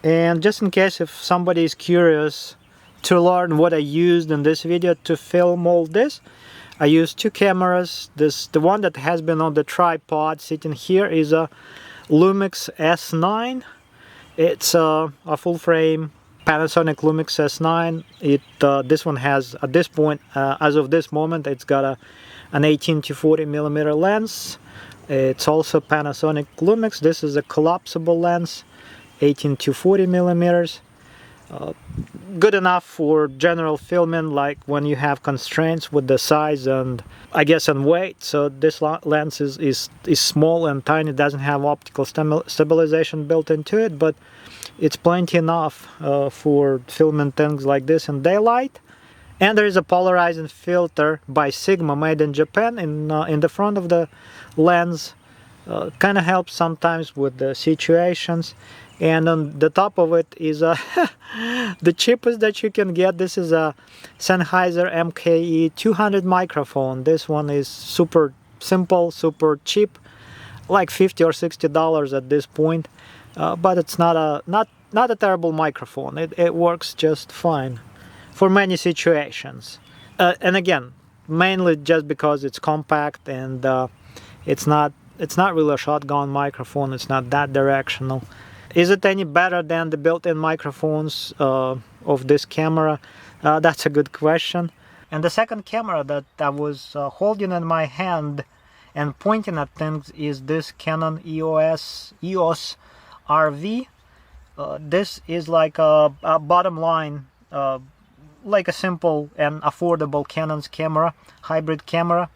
And just in case if somebody is curious to learn what I used in this video to film all this, I used two cameras. The one that has been on the tripod sitting here is a Lumix S9. It's a full frame Panasonic Lumix S9. This one has, at this point, as of this moment, it's got an 18 to 40 millimeter lens. It's also Panasonic Lumix. This is a collapsible lens, 18 to 40 millimeters. Good enough for general filming, like when you have constraints with the size and I guess and weight. So this lens is small and tiny, doesn't have optical stabilization built into it, but it's plenty enough for filming things like this in daylight. And there is a polarizing filter by Sigma made in Japan in the front of the lens. Kind of helps sometimes with the situations. And on the top of it is the cheapest that you can get. This is a Sennheiser MKE 200 microphone. This one is super simple, super cheap, like $50 or $60 at this point. But it's not a terrible microphone. It works just fine for many situations. And again, mainly just because it's compact and it's not really a shotgun microphone. It's not that directional. Is it any better than the built-in microphones of this camera? That's a good question. And the second camera that I was holding in my hand and pointing at things is this Canon EOS RV. This is like a bottom line, like a simple and affordable Canon's camera, hybrid camera.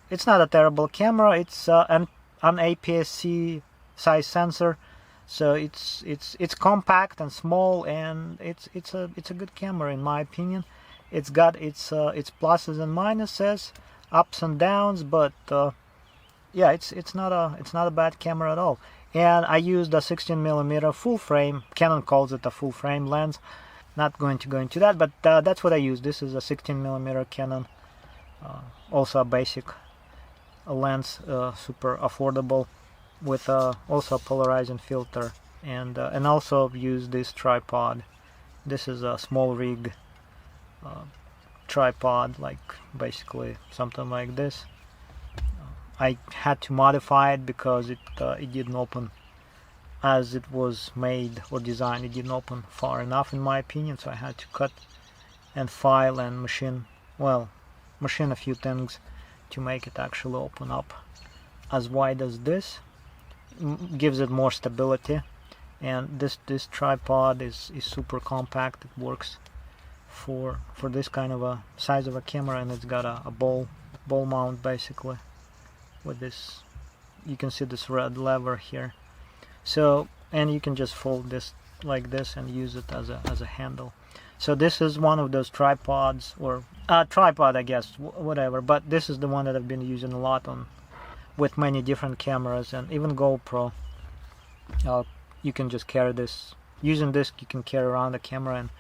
It's not a terrible camera. It's an APS-C size sensor. So it's compact and small, and it's a good camera in my opinion. It's got its pluses and minuses, ups and downs, but yeah, it's not a bad camera at all. And I used a 16mm full frame. Canon calls it a full frame lens. Not going to go into that, but that's what I use. This is a 16mm Canon, also a basic lens, super affordable, with also a polarizing filter, and also use this tripod. This is a small rig tripod, like basically something like this. I had to modify it because it didn't open as it was made or designed. It didn't open far enough in my opinion, so I had to cut and file and machine a few things to make it actually open up as wide as this. Gives it more stability. And this tripod is super compact. It works for this kind of a size of a camera, and it's got a ball mount basically with this. You can see this red lever here. So, and you can just fold this like this and use it as a handle. So this is one of those tripods, or tripod, I guess, whatever. But this is the one that I've been using a lot with many different cameras, and even GoPro. You can just carry this. Using this, you can carry around the camera, and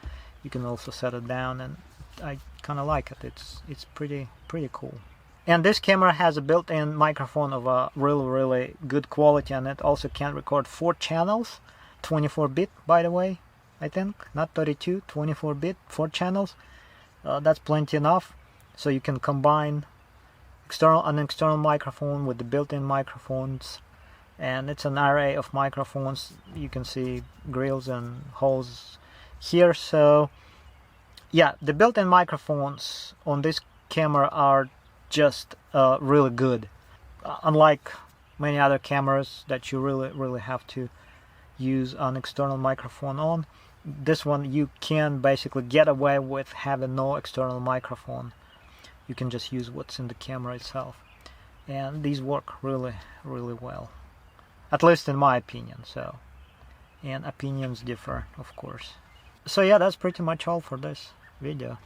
you can also set it down. And I kind of like it. It's pretty cool. And this camera has a built-in microphone of a really good quality, and it also can record 4 channels, 24-bit by the way, I think, not 32, 24-bit, 4 channels. That's plenty enough, so you can combine an external microphone with the built-in microphones, and it's an array of microphones. You can see grills and holes here. So yeah, the built-in microphones on this camera are just really good, unlike many other cameras that you really have to use an external microphone on. This one you can basically get away with having no external microphone. You can just use what's in the camera itself, and these work really well, at least in my opinion. So, and opinions differ, of course. So yeah, that's pretty much all for this video.